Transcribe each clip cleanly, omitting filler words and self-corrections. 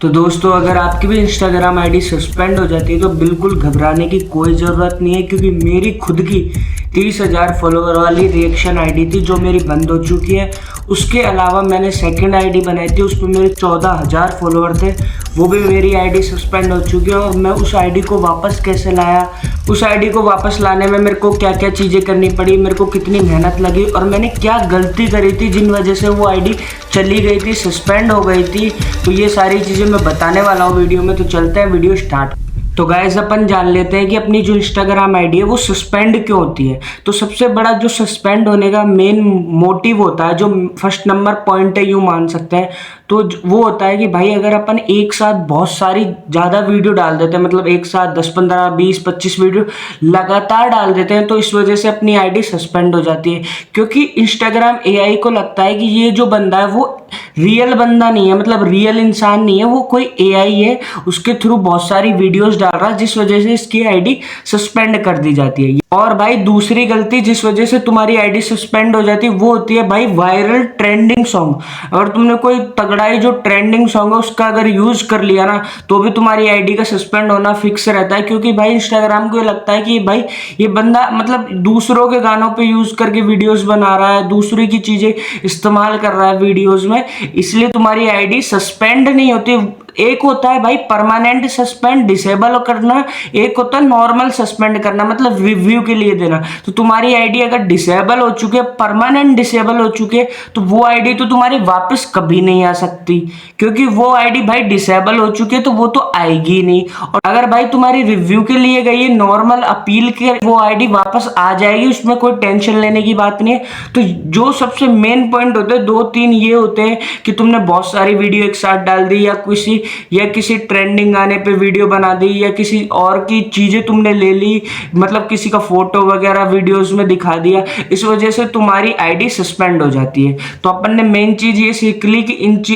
तो दोस्तों अगर आपकी भी इंस्टाग्राम आईडी सस्पेंड हो जाती है तो बिल्कुल घबराने की कोई ज़रूरत नहीं है, क्योंकि मेरी खुद की 30,000 फॉलोवर वाली रिएक्शन आईडी थी जो मेरी बंद हो चुकी है। उसके अलावा मैंने सेकंड आईडी बनाई थी, उस पर मेरे 14,000 फॉलोवर थे, वो भी मेरी आईडी सस्पेंड हो चुकी है। और मैं उस आईडी को वापस कैसे लाया, उस आईडी को वापस लाने में मेरे को क्या क्या चीज़ें करनी पड़ी, मेरे को कितनी मेहनत लगी और मैंने क्या गलती करी थी जिन वजह से वो आईडी चली गई थी, सस्पेंड हो गई थी, तो ये सारी चीज़ें मैं बताने वाला हूँ वीडियो में। तो चलते हैं वीडियो स्टार्ट। तो गाइस अपन जान लेते हैं कि अपनी जो इंस्टाग्राम आईडी है वो सस्पेंड क्यों होती है। तो सबसे बड़ा जो सस्पेंड होने का मेन मोटिव होता है, जो फर्स्ट नंबर पॉइंट है यूँ मान सकते हैं, तो वो होता है कि भाई अगर अपन एक साथ बहुत सारी ज़्यादा वीडियो डाल देते हैं, मतलब एक साथ 10, 15, 20, 25 वीडियो लगातार डाल देते हैं, तो इस वजह से अपनी आईडी सस्पेंड हो जाती है। क्योंकि इंस्टाग्राम एआई को लगता है कि ये जो बंदा है वो रियल बंदा नहीं है, मतलब रियल इंसान नहीं है, वो कोई एआई है, उसके थ्रू बहुत सारी वीडियोस डाल रहा है, जिस वजह से इसकी आईडी सस्पेंड कर दी जाती है। और भाई दूसरी गलती जिस वजह से तुम्हारी आईडी सस्पेंड हो जाती है वो होती है भाई वायरल ट्रेंडिंग सॉन्ग। अगर तुमने कोई तगड़ाई जो ट्रेंडिंग सॉन्ग है उसका अगर यूज कर लिया ना, तो भी तुम्हारी आईडी का सस्पेंड होना फिक्स रहता है। क्योंकि भाई इंस्टाग्राम को लगता है कि भाई ये बंदा मतलब दूसरों के गानों पे यूज करके वीडियोस बना रहा है, दूसरे की चीजें इस्तेमाल कर रहा है वीडियोस में, इसलिए तुम्हारी आईडी सस्पेंड नहीं होती। एक होता है भाई परमानेंट सस्पेंड डिसेबल करना, एक होता है नॉर्मल सस्पेंड करना, मतलब रिव्यू के लिए देना। तो तुम्हारी आईडी अगर डिसेबल हो चुकी है, परमानेंट डिसेबल हो चुकी है, तो वो आईडी तो तुम्हारी वापस कभी नहीं आ सकती, क्योंकि वो आईडी भाई डिसेबल हो चुकी है, तो वो तो आएगी नहीं। और अगर भाई तुम्हारी रिव्यू के लिए गई है, नॉर्मल अपील के, वो आईडी वापस आ जाएगी, उसमें कोई टेंशन लेने की बात नहीं है। तो जो सबसे मेन पॉइंट होते हैं 2-3 ये होते हैं कि तुमने बहुत सारी वीडियो एक साथ डाल दी, या किसी ट्रेंडिंग गाने पे वीडियो बना दी, या किसी और की चीजें तुमने ले ली, मतलब किसी का फोटो वगैरह वीडियोस में दिखा दिया, इस वजह से तुम्हारी आईडी सस्पेंड हो जाती है। तो अपन ने मेन चीज ये सीख ली कि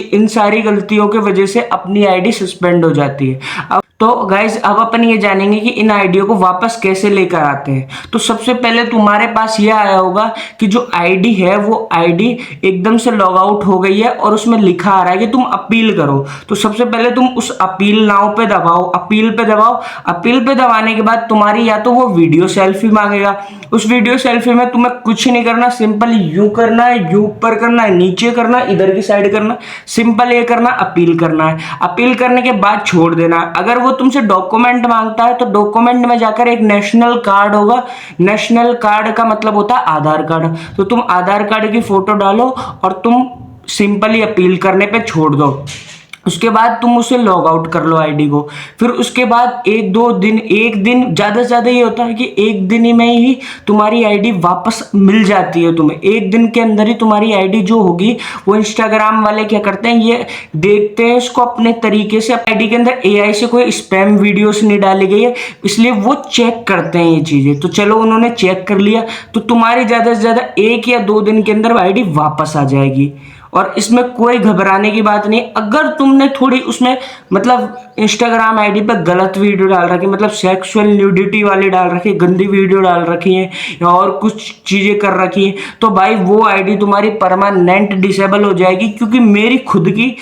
इन सारी गलतियों की वजह से अपनी आईडी सस्पेंड हो जाती है। तो गाइज अब अपन ये जानेंगे कि इन आईडियो को वापस कैसे लेकर आते हैं। तो सबसे पहले तुम्हारे पास ये आया होगा कि जो आईडी है वो आईडी एकदम से लॉग आउट हो गई है और उसमें लिखा आ रहा है कि तुम अपील करो। तो सबसे पहले तुम उस अपील नाउ पे दबाओ, अपील पे दबाओ। अपील पे दबाने के बाद तुम्हारी या तो वो वीडियो सेल्फी मांगेगा, उस वीडियो सेल्फी में तुम्हें कुछ नहीं करना, सिंपल यू करना है, यू ऊपर करना है, नीचे करना है, इधर की साइड करना, सिंपल ये करना, अपील करना है। अपील करने के बाद छोड़ देना। अगर वो तुमसे डॉक्यूमेंट मांगता है तो डॉक्यूमेंट में जाकर एक नेशनल कार्ड होगा, नेशनल कार्ड का मतलब होता है आधार कार्ड, तो तुम आधार कार्ड की फोटो डालो और तुम सिंपली अपील करने पे छोड़ दो। उसके बाद तुम उसे लॉग आउट कर लो आईडी को। फिर उसके बाद एक दिन ज़्यादा से ज़्यादा ये होता है कि एक दिन ही में ही तुम्हारी आईडी वापस मिल जाती है तुम्हें। एक दिन के अंदर ही तुम्हारी आईडी जो होगी, वो इंस्टाग्राम वाले क्या करते हैं, ये देखते हैं इसको अपने तरीके से, आईडी के अंदर एआई से कोई स्पैम वीडियोस नहीं डाली गई है, इसलिए वो चेक करते हैं ये चीज़ें। तो चलो उन्होंने चेक कर लिया, तो तुम्हारी ज़्यादा से ज़्यादा 1 या 2 दिन के अंदर आईडी वापस आ जाएगी। और इसमें कोई घबराने की बात नहीं। अगर तुमने थोड़ी उसमें मतलब इंस्टाग्राम आईडी पे गलत वीडियो डाल रखी, मतलब सेक्सुअल न्यूडिटी वाली डाल रखी है, गंदी वीडियो डाल रखी है, या और कुछ चीज़ें कर रखी है, तो भाई वो आईडी तुम्हारी परमानेंट डिसेबल हो जाएगी। क्योंकि मेरी खुद की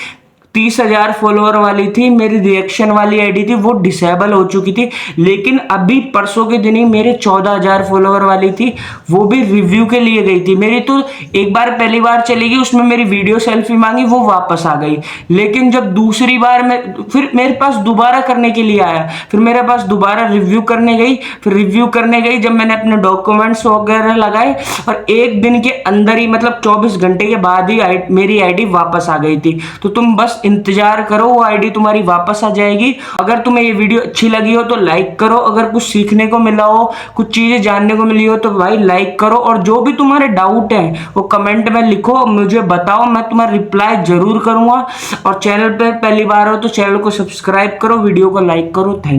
30,000 फॉलोअर वाली थी, मेरी रिएक्शन वाली आईडी थी, वो डिसेबल हो चुकी थी। लेकिन अभी परसों के दिन ही मेरे 14,000 फॉलोअर वाली थी, वो भी रिव्यू के लिए गई थी। मेरी तो एक बार पहली बार चली गई, उसमें मेरी वीडियो सेल्फी मांगी, वो वापस आ गई। लेकिन जब दूसरी बार फिर मेरे पास दोबारा करने के लिए आया, फिर मेरे पास दोबारा रिव्यू करने गई, फिर रिव्यू करने गई, जब मैंने अपने डॉक्यूमेंट्स वगैरह लगाए, और एक दिन के अंदर ही मतलब 24 घंटे के बाद ही मेरी आईडी वापस आ गई थी। तो तुम बस इंतजार करो, वो आईडी तुम्हारी वापस आ जाएगी। अगर तुम्हें ये वीडियो अच्छी लगी हो तो लाइक करो, अगर कुछ सीखने को मिला हो, कुछ चीजें जानने को मिली हो तो भाई लाइक करो, और जो भी तुम्हारे डाउट है वो कमेंट में लिखो, मुझे बताओ, मैं तुम्हारा रिप्लाई जरूर करूंगा। और चैनल पे पहली बार हो तो चैनल को सब्सक्राइब करो, वीडियो को लाइक करो। थैंक